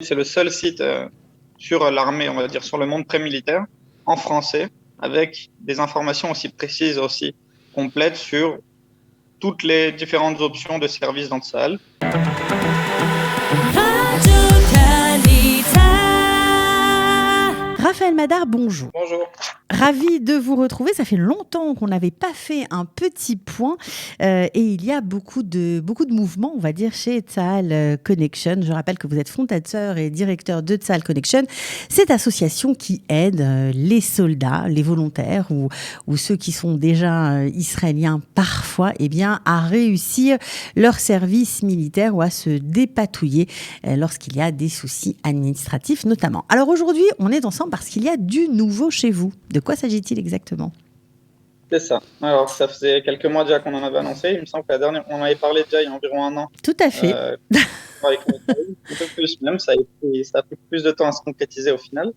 C'est le seul site sur l'armée, on va dire, sur le monde pré-militaire, en français, avec des informations aussi précises, aussi complètes sur toutes les différentes options de services dans Tsahal. Raphaël Madar, bonjour. Bonjour. Ravi de vous retrouver. Ça fait longtemps qu'on n'avait pas fait un petit point et il y a beaucoup de mouvements, on va dire, chez Tsahal Connection. Je rappelle que vous êtes fondateur et directeur de Tsahal Connection, cette association qui aide les soldats, les volontaires ou ceux qui sont déjà israéliens parfois, à réussir leur service militaire ou à se dépatouiller lorsqu'il y a des soucis administratifs notamment. Alors aujourd'hui, on est ensemble parce qu'il y a du nouveau chez vous. De quoi s'agit-il exactement ? C'est ça. Alors, ça faisait quelques mois déjà qu'on en avait annoncé. Il me semble que la dernière, on en avait parlé déjà il y a environ un an. Tout à fait. Avec un peu plus même, ça a pris plus de temps à se concrétiser au final.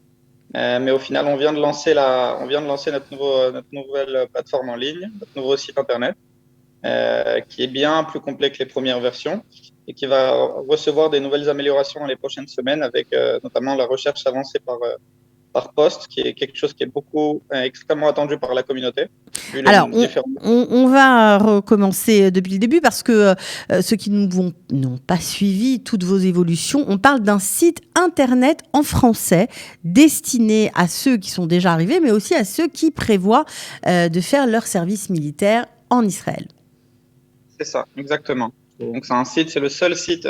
Mais au final, on vient de lancer notre nouvelle plateforme en ligne, notre nouveau site internet, qui est bien plus complet que les premières versions et qui va recevoir des nouvelles améliorations dans les prochaines semaines avec notamment la recherche avancée par poste, qui est quelque chose qui est extrêmement attendu par la communauté. Alors, on va recommencer depuis le début parce que ceux qui n'ont pas suivi toutes vos évolutions, on parle d'un site internet en français destiné à ceux qui sont déjà arrivés, mais aussi à ceux qui prévoient de faire leur service militaire en Israël. C'est ça, exactement. Donc c'est le seul site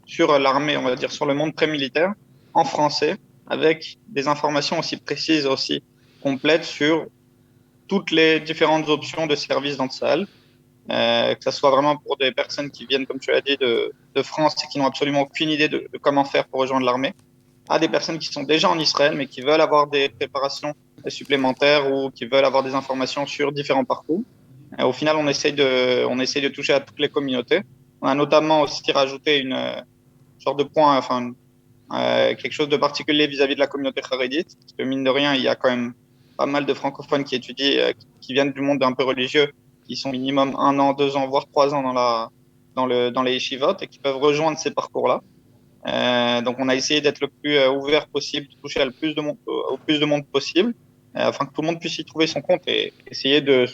sur l'armée, on va dire, sur le monde pré-militaire, en français, avec des informations aussi précises, aussi complètes sur toutes les différentes options de services dans Tsahal, que ce soit vraiment pour des personnes qui viennent, comme tu l'as dit, de France et qui n'ont absolument aucune idée de comment faire pour rejoindre l'armée, à des personnes qui sont déjà en Israël mais qui veulent avoir des préparations supplémentaires ou qui veulent avoir des informations sur différents parcours. Au final, on essaye de toucher à toutes les communautés. On a notamment aussi rajouté une sorte de point, quelque chose de particulier vis-à-vis de la communauté kharédite, parce que mine de rien, il y a quand même pas mal de francophones qui étudient, qui viennent du monde un peu religieux, qui sont minimum 1 an, 2 ans, voire 3 ans dans les yeshivot et qui peuvent rejoindre ces parcours-là. Donc, on a essayé d'être le plus ouvert possible, de toucher au plus de monde possible, afin que tout le monde puisse y trouver son compte et essayer de.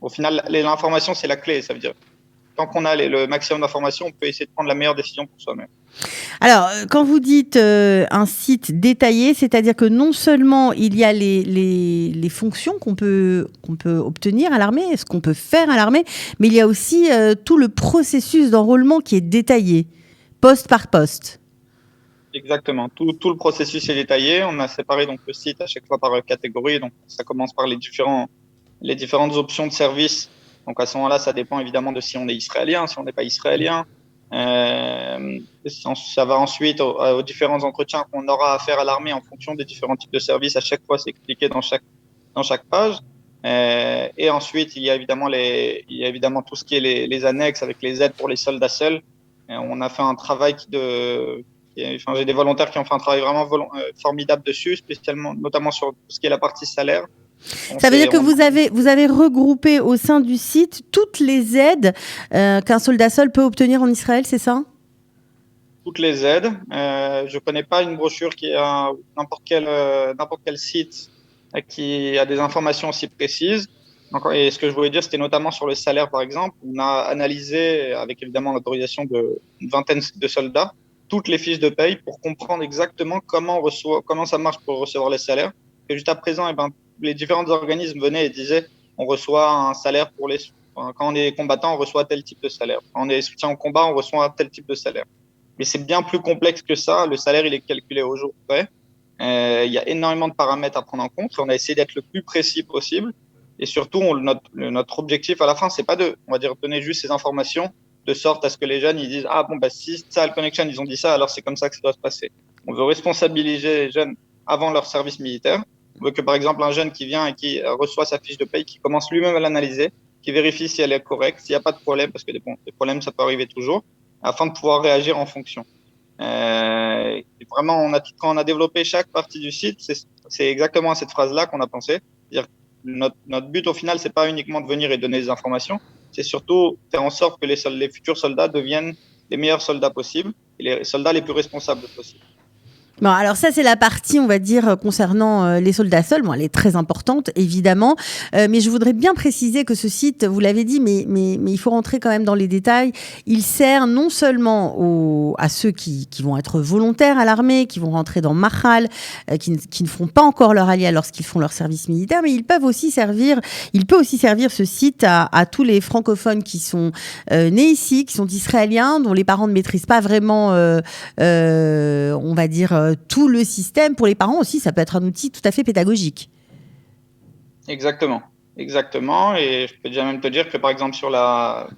Au final, l'information, c'est la clé. Ça veut dire, tant qu'on a le maximum d'informations, on peut essayer de prendre la meilleure décision pour soi-même. Alors, quand vous dites un site détaillé, c'est-à-dire que non seulement il y a les fonctions qu'on peut obtenir à l'armée, ce qu'on peut faire à l'armée, mais il y a aussi tout le processus d'enrôlement qui est détaillé, poste par poste. Exactement. Tout le processus est détaillé. On a séparé donc le site à chaque fois par catégorie. Donc, ça commence par les différentes options de service. Donc, à ce moment-là, ça dépend évidemment de si on est israélien, si on n'est pas israélien. Ça va ensuite aux différents entretiens qu'on aura à faire à l'armée en fonction des différents types de services. À chaque fois, c'est expliqué dans chaque page. Et ensuite, il y a évidemment tout ce qui est les annexes avec les aides pour les soldats seuls. On a fait un travail j'ai des volontaires qui ont fait un travail vraiment formidable dessus, spécialement, notamment sur tout ce qui est la partie salaire. Ça veut dire que vous avez regroupé au sein du site toutes les aides qu'un soldat seul peut obtenir en Israël, c'est ça ? Toutes les aides. Je connais pas une brochure qui a n'importe quel site qui a des informations aussi précises. Et ce que je voulais dire, c'était notamment sur le salaire, par exemple. On a analysé, avec évidemment l'autorisation d'une vingtaine de soldats, toutes les fiches de paye pour comprendre exactement comment ça marche pour recevoir les salaires. Et juste à présent, les différents organismes venaient et disaient on reçoit un salaire quand on est combattant, on reçoit tel type de salaire. Quand on est soutien au combat, on reçoit tel type de salaire. Mais c'est bien plus complexe que ça. Le salaire, il est calculé au jour près. Il y a énormément de paramètres à prendre en compte. On a essayé d'être le plus précis possible. Et surtout, notre objectif à la fin, c'est pas on va dire, donner juste ces informations de sorte à ce que les jeunes ils disent si Tsahal Connection ils ont dit ça, alors c'est comme ça que ça doit se passer. On veut responsabiliser les jeunes avant leur service militaire. On veut que par exemple un jeune qui vient et qui reçoit sa fiche de paye, qui commence lui-même à l'analyser, qui vérifie si elle est correcte, s'il n'y a pas de problème, parce que des problèmes ça peut arriver toujours, afin de pouvoir réagir en fonction. Et vraiment, quand on a développé chaque partie du site, c'est exactement à cette phrase-là qu'on a pensé. C'est-à-dire notre but au final, c'est pas uniquement de venir et donner des informations, c'est surtout faire en sorte que les futurs soldats deviennent les meilleurs soldats possibles et les soldats les plus responsables possibles. Bon, alors ça, c'est la partie, on va dire, concernant les soldats seuls. Bon, elle est très importante, évidemment. Mais je voudrais bien préciser que ce site, vous l'avez dit, mais il faut rentrer quand même dans les détails. Il sert non seulement à ceux qui vont être volontaires à l'armée, qui vont rentrer dans Mahal, qui ne feront pas encore leur alia lorsqu'ils font leur service militaire, mais il peut aussi servir ce site à tous les francophones qui sont nés ici, qui sont israéliens, dont les parents ne maîtrisent pas vraiment, on va dire, tout le système. Pour les parents aussi, ça peut être un outil tout à fait pédagogique. Exactement. Exactement. Et je peux déjà même te dire que, par exemple, on a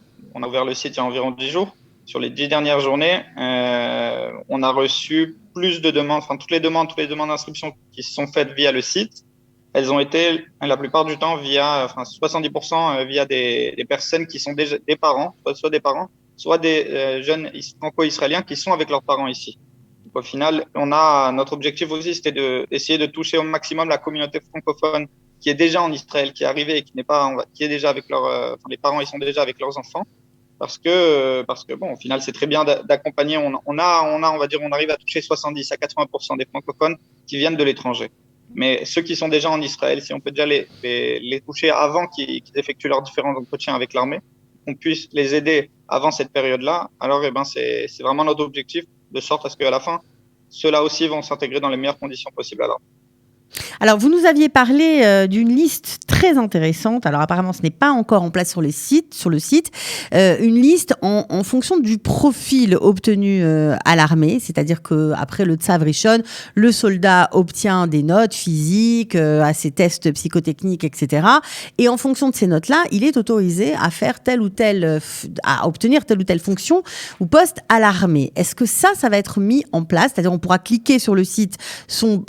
ouvert le site il y a environ 10 jours. Sur les 10 dernières journées, on a reçu plus de demandes, toutes les demandes d'inscription qui se sont faites via le site, elles ont été la plupart du temps 70% via des personnes qui sont déjà des parents, soit des parents, soit des jeunes franco-israéliens qui sont avec leurs parents ici. Au final, notre objectif aussi, c'était d'essayer de toucher au maximum la communauté francophone qui est déjà en Israël, qui est arrivée et qui est déjà avec les parents, ils sont déjà avec leurs enfants. Parce que bon, au final, c'est très bien d'accompagner. On arrive à toucher 70 à 80% des francophones qui viennent de l'étranger. Mais ceux qui sont déjà en Israël, si on peut déjà les toucher avant qu'ils effectuent leurs différents entretiens avec l'armée, qu'on puisse les aider avant cette période-là, alors c'est vraiment notre objectif, de sorte à ce qu'à la fin, ceux-là aussi vont s'intégrer dans les meilleures conditions possibles. Alors, vous nous aviez parlé d'une liste très intéressante. Alors, apparemment, ce n'est pas encore en place sur le site. Une liste en fonction du profil obtenu à l'armée. C'est-à-dire qu'après le Tsav Rishon, le soldat obtient des notes physiques, à ses tests psychotechniques, etc. Et en fonction de ces notes-là, il est autorisé à faire à obtenir telle ou telle fonction ou poste à l'armée. Est-ce que ça va être mis en place? C'est-à-dire, on pourra cliquer sur le site son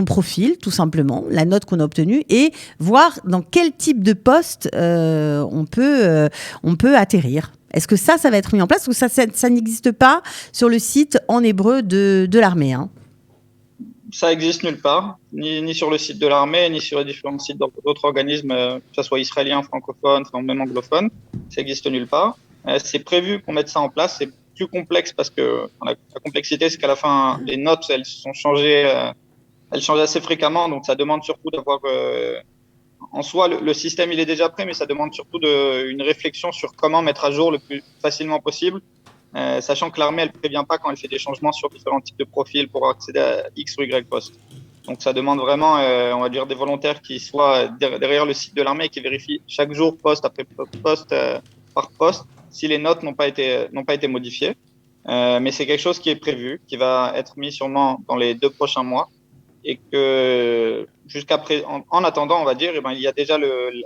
profil, tout simplement, la note qu'on a obtenue, et voir dans quel type de poste on peut atterrir. Est-ce que ça va être mis en place ou ça n'existe pas sur le site en hébreu de l'armée, hein? Ça existe nulle part, ni sur le site de l'armée, ni sur les différents sites d'autres organismes, que ce soit israéliens, francophones, ou même anglophones. Ça existe nulle part. C'est prévu qu'on mette ça en place. C'est plus complexe parce que la complexité, c'est qu'à la fin, les notes, elles sont changées. Elle change assez fréquemment, donc ça demande surtout d'avoir en soi le système il est déjà prêt, mais ça demande surtout une réflexion sur comment mettre à jour le plus facilement possible, sachant que l'armée elle prévient pas quand elle fait des changements sur différents types de profils pour accéder à X ou Y poste. Donc ça demande vraiment, on va dire, des volontaires qui soient derrière le site de l'armée et qui vérifient chaque jour poste après poste par poste si les notes n'ont pas été modifiées. Mais c'est quelque chose qui est prévu, qui va être mis sûrement dans les 2 prochains mois. Et que en attendant, on va dire, il y a déjà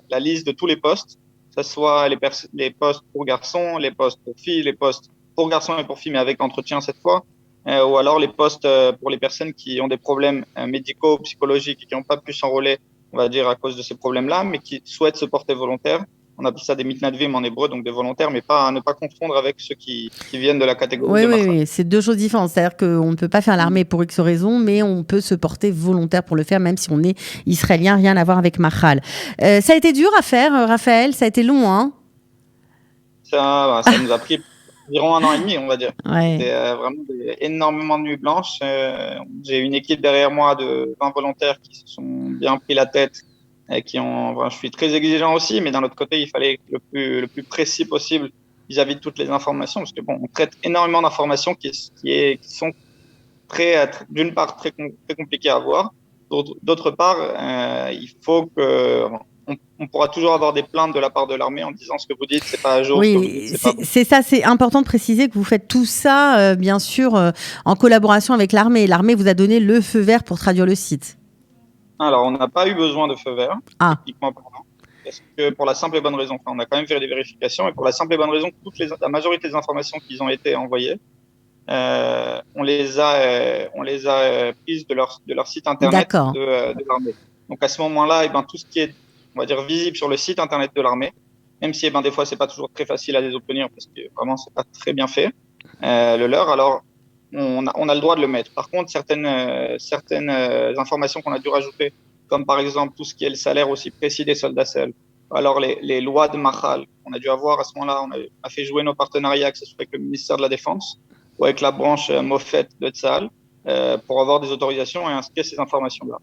la liste de tous les postes, que ce soit les postes pour garçons, les postes pour filles, les postes pour garçons et pour filles, mais avec entretien cette fois, ou alors les postes pour les personnes qui ont des problèmes médicaux, psychologiques et qui n'ont pas pu s'enrôler, on va dire, à cause de ces problèmes-là, mais qui souhaitent se porter volontaires. On appelle ça des mitnadvim en hébreu, donc des volontaires, mais à ne pas confondre avec ceux qui viennent de la catégorie de Mahal. Oui, c'est 2 choses différentes. C'est-à-dire qu'on ne peut pas faire l'armée pour X raisons, mais on peut se porter volontaire pour le faire, même si on est israélien, rien à voir avec Mahal. Ça a été dur à faire, Raphaël, ça a été long, hein? Ça nous a pris environ 1 an et demi, on va dire. Ouais. C'était vraiment énormément de nuits blanches. J'ai une équipe derrière moi de 20 volontaires qui se sont bien pris la tête. Je suis très exigeant aussi, mais d'un autre côté, il fallait être le plus précis possible vis-à-vis de toutes les informations, parce que bon, on traite énormément d'informations qui sont d'une part très compliquées à avoir, d'autre part, il faut que on pourra toujours avoir des plaintes de la part de l'armée en disant ce que vous dites, c'est pas à jour. Oui, c'est ça, c'est important de préciser que vous faites tout ça, bien sûr, en collaboration avec l'armée. L'armée vous a donné le feu vert pour traduire le site. Alors, on n'a pas eu besoin de feu vert, techniquement parlant, parce que pour la simple et bonne raison, on a quand même fait des vérifications, et pour la simple et bonne raison que la majorité des informations qui ont été envoyées, on les a prises de leur site internet de l'armée. Donc à ce moment-là, tout ce qui est, on va dire, visible sur le site internet de l'armée, même si des fois c'est pas toujours très facile à les obtenir parce que vraiment c'est pas très bien fait, le leur, alors on a le droit de le mettre. Par contre, certaines informations qu'on a dû rajouter, comme par exemple tout ce qui est le salaire aussi précis des soldats seuls, alors les lois de Mahal, on a dû avoir à ce moment-là, on a fait jouer nos partenariats, que ce soit avec le ministère de la Défense, ou avec la branche Mofet de Tsahal pour avoir des autorisations et inscrire ces informations-là.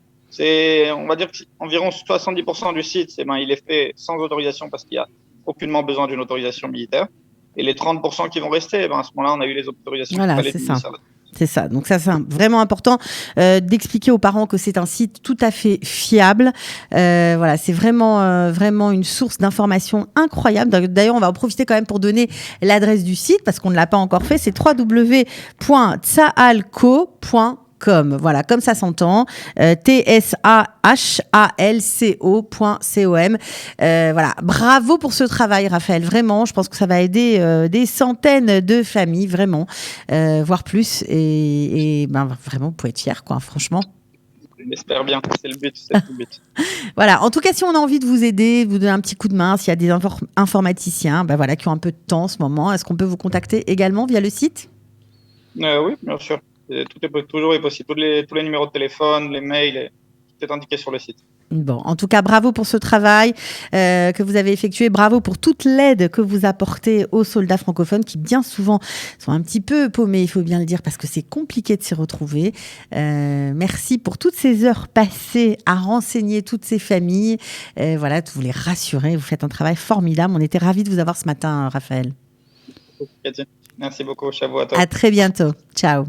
On va dire qu'environ 70% du site, il est fait sans autorisation parce qu'il n'y a aucunement besoin d'une autorisation militaire. Et les 30% qui vont rester, à ce moment-là, on a eu les autorisations qu'il Voilà, fallait c'est du ça. ministère. C'est ça. Donc ça, c'est vraiment important d'expliquer aux parents que c'est un site tout à fait fiable. Voilà, c'est vraiment une source d'information incroyable. D'ailleurs, on va en profiter quand même pour donner l'adresse du site parce qu'on ne l'a pas encore fait. C'est www.tsahalco.com. Voilà, comme ça s'entend. tsahalco.com. Voilà, bravo pour ce travail, Raphaël. Vraiment, je pense que ça va aider des centaines de familles, vraiment, voire plus. Et vraiment, vous pouvez être fiers, quoi, franchement. J'espère bien, c'est le but. Voilà, en tout cas, si on a envie de vous aider, de vous donner un petit coup de main, s'il y a des informaticiens voilà, qui ont un peu de temps en ce moment, est-ce qu'on peut vous contacter également via le site ? Oui, bien sûr. Toujours est possible. Tous les numéros de téléphone, les mails, tout est indiqué sur le site. Bon, en tout cas, bravo pour ce travail que vous avez effectué. Bravo pour toute l'aide que vous apportez aux soldats francophones qui, bien souvent, sont un petit peu paumés, il faut bien le dire, parce que c'est compliqué de s'y retrouver. Merci pour toutes ces heures passées à renseigner toutes ces familles. Voilà, de vous les rassurer. Vous faites un travail formidable. On était ravis de vous avoir ce matin, Raphaël. Merci beaucoup. Ciao à toi. À très bientôt. Ciao.